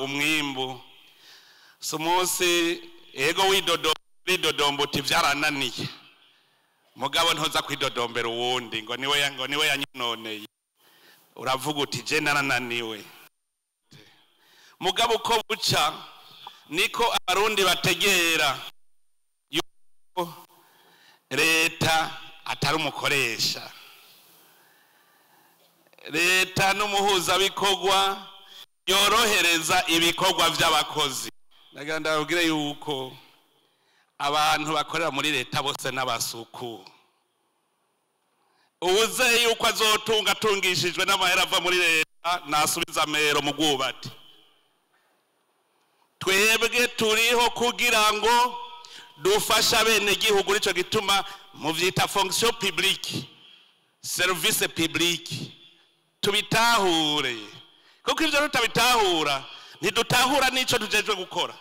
umwimbu si umunsi ego widodomba uti vyarananiye mugabo ntoza kwidodombera uwundi ngo niwe yanyononeye uravuga uti je narananiwe mugabo uko buca niko abarundi bategera yuko leta atari umukoresha leta n'umuhuzabikorwa yorohereza ibikorwa vy'abakozi ndagira ndababwire yuko abantu bakorera muri leta bose n'abasuku ubuze yuko atungishijwe n'amahera ava muri leta nasubiza amero mu bwubati twebwe turiho kugira ngo dufasha bene gihugu nico gituma mu vyita fonction publique service publique tubitahure kuko ivyo tutabitahura ntidutahura nico tujejwe gukora